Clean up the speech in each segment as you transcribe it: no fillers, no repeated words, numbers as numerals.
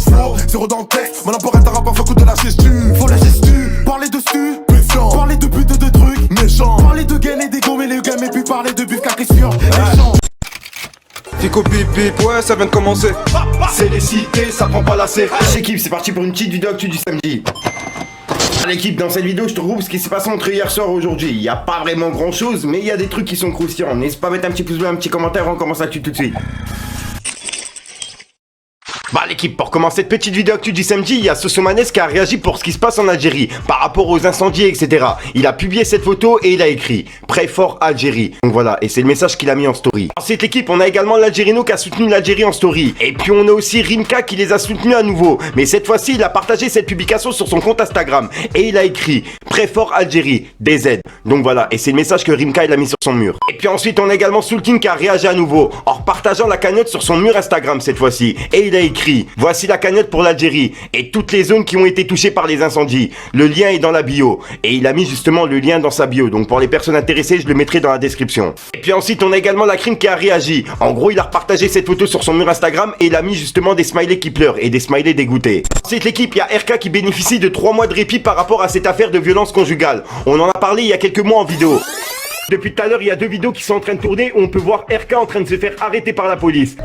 le flow, zéro dans le texte. Mon apport est un rapport, faut coup de la gestu. Faut la gestu, parler de stu, méfiant. Parler de pute de trucs, méchant. Parler de gain et des gommes et les gammes. Et puis parler de bif caca sur méchant. Fico pip pip, ouais ça vient de commencer. C'est les cités, ça prend pas la C. L'équipe, c'est parti pour une petite vidéo actu du samedi. L'équipe, dans cette vidéo, je te regroupe ce qui s'est passé entre hier soir et aujourd'hui. Il n'y a pas vraiment grand chose, mais il y a des trucs qui sont croustillants. N'hésite pas à mettre un petit pouce bleu, un petit commentaire, on commence l'actu tout de suite. Bah l'équipe, pour commencer cette petite vidéo actu du samedi, il y a Sosomanes qui a réagi pour ce qui se passe en Algérie, par rapport aux incendies, etc. Il a publié cette photo et il a écrit « Prêt fort Algérie ». Donc voilà, et c'est le message qu'il a mis en story. Ensuite l'équipe, on a également l'Algérino qui a soutenu l'Algérie en story. Et puis on a aussi Rimka qui les a soutenus à nouveau. Mais cette fois-ci, il a partagé cette publication sur son compte Instagram. Et il a écrit « Prêt fort Algérie, DZ ». Donc voilà, et c'est le message que Rimka il a mis sur son mur. Et puis ensuite, on a également Soulkin qui a réagi à nouveau, en repartageant la cagnotte sur son mur Instagram cette fois-ci. Et il a écrit « Voici la cagnotte pour l'Algérie et toutes les zones qui ont été touchées par les incendies. Le lien est dans la bio. » Et il a mis justement le lien dans sa bio. Donc pour les personnes intéressées, je le mettrai dans la description. Et puis ensuite, on a également la crime qui a réagi. En gros, il a repartagé cette photo sur son mur Instagram et il a mis justement des smileys qui pleurent et des smileys dégoûtés. Ensuite, l'équipe, il y a RK qui bénéficie de 3 mois de répit par rapport à cette affaire de violence conjugale. On en a parlé il y a quelques mois en vidéo. Depuis tout à l'heure, il y a 2 vidéos qui sont en train de tourner où on peut voir RK en train de se faire arrêter par la police.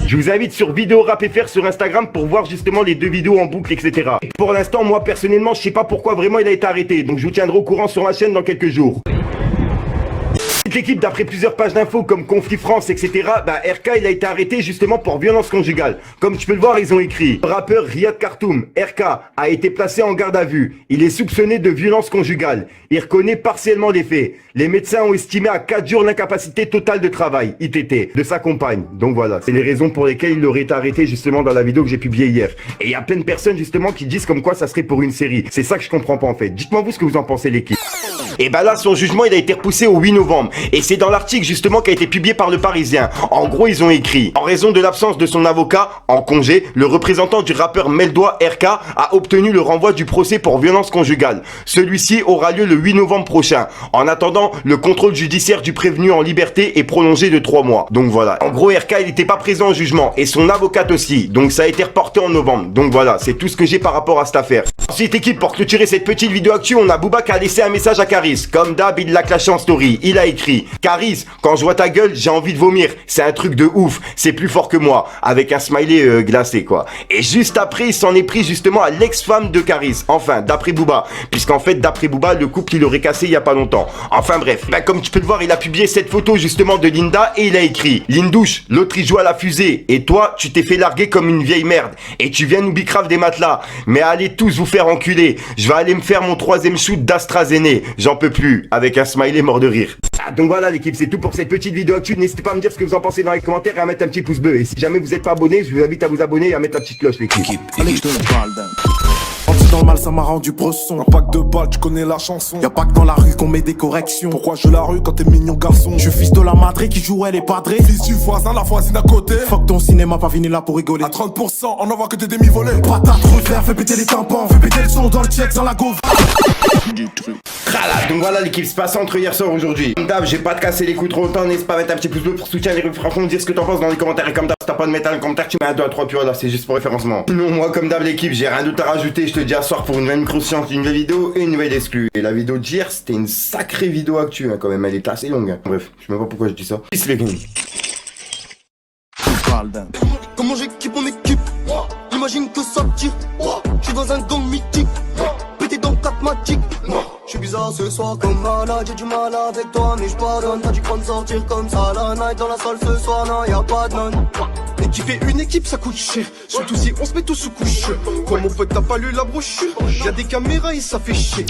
Je vous invite sur Vidéo Rap FR sur Instagram pour voir justement les 2 vidéos en boucle, etc. Et pour l'instant, moi personnellement, je sais pas pourquoi vraiment il a été arrêté. Donc je vous tiendrai au courant sur ma chaîne dans quelques jours. L'équipe, d'après plusieurs pages d'infos comme Conflit France, etc., bah RK il a été arrêté justement pour violence conjugale. Comme tu peux le voir, ils ont écrit: le rappeur Riyad Khartoum, RK, a été placé en garde à vue. Il est soupçonné de violence conjugale. Il reconnaît partiellement les faits. Les médecins ont estimé à 4 jours l'incapacité totale de travail, ITT, de sa compagne. Donc voilà, c'est les raisons pour lesquelles il aurait été arrêté justement dans la vidéo que j'ai publiée hier. Et il y a plein de personnes justement qui disent comme quoi ça serait pour une série. C'est ça que je comprends pas en fait. Dites-moi vous ce que vous en pensez l'équipe. Et bah là, son jugement il a été repoussé au 8 novembre. Et c'est dans l'article justement qui a été publié par le Parisien. En gros, ils ont écrit: en raison de l'absence de son avocat en congé, le représentant du rappeur Meldois RK a obtenu le renvoi du procès pour violence conjugale. Celui-ci aura lieu le 8 novembre prochain. En attendant, le contrôle judiciaire du prévenu en liberté est prolongé de 3 mois. Donc voilà. En gros, RK il n'était pas présent au jugement et son avocate aussi. Donc ça a été reporté en novembre. Donc voilà, c'est tout ce que j'ai par rapport à cette affaire. Ensuite équipe, pour clôturer cette petite vidéo actu, on a Booba qui a laissé un message à Caris. Comme d'hab, il l'a clashé en story. Il a écrit: Caris, quand je vois ta gueule, j'ai envie de vomir. C'est un truc de ouf. C'est plus fort que moi. Avec un smiley glacé quoi. Et juste après, il s'en est pris justement à l'ex-femme de Caris. Enfin, d'après Booba. Puisqu'en fait, d'après Booba, le couple il aurait cassé il y a pas longtemps. Enfin bref. Bah, comme tu peux le voir, il a publié cette photo justement de Linda et il a écrit: Lindouche, l'autre il joue à la fusée. Et toi, tu t'es fait larguer comme une vieille merde. Et tu viens nous bicrave des matelas. Mais allez tous vous faire enculer. Je vais aller me faire mon 3e shoot d'AstraZeneca. J'en peux plus. Avec un smiley mort de rire. Donc voilà l'équipe, c'est tout pour cette petite vidéo actu. N'hésitez pas à me dire ce que vous en pensez dans les commentaires et à mettre un petit pouce bleu. Et si jamais vous n'êtes pas abonné, je vous invite à vous abonner et à mettre la petite cloche l'équipe. Allez que je te parle d'un. Parti dans le mal, ça m'a rendu bresson. Y'a pas que de balles, tu connais la chanson. Y'a pas que dans la rue qu'on met des corrections. Pourquoi je la rue quand t'es mignon garçon? Je suis fils de la madré qui jouait les padrés. Fils du voisin, la voisine à côté. Fuck ton cinéma, pas venu là pour rigoler. À 30%, on en voit que des demi-volés. Patate, refaire, fais péter les tampons. Fais péter le son dans le check, dans la gauve. Donc voilà l'équipe, c'est passé entre hier soir et aujourd'hui. Comme d'hab, j'ai pas de casser les coups trop longtemps. N'hésite pas à mettre un petit pouce bleu pour soutenir les rues. Franchement, dire ce que t'en penses dans les commentaires. Et comme d'hab, si t'as pas de mettre un commentaire, tu mets un 2 à 3 puis voilà, c'est juste pour référencement. Sinon, moi, comme d'hab, l'équipe, j'ai rien d'autre à rajouter. Je te dis à soir pour une nouvelle micro-science, une nouvelle vidéo et une nouvelle exclue. Et la vidéo d'hier, c'était une sacrée vidéo actu hein, quand même. Elle était assez longue. Hein. Bref, je sais même pas pourquoi je dis ça. Peace les gars. Comment j'équipe mon équipe? J'imagine que ça tire. Je suis dans un gang mythique. Pété dans 4 matiques. Je suis bizarre ce soir comme malade. J'ai du mal avec toi mais je pardonne. T'as du cran de sortir comme ça la night. Dans la salle ce soir non y'a pas de none. Et qui fait une équipe ça coûte cher. Surtout si on se met tous sous couche. Quoi mon pote t'as pas lu la brochure? Y'a des caméras et ça fait chier.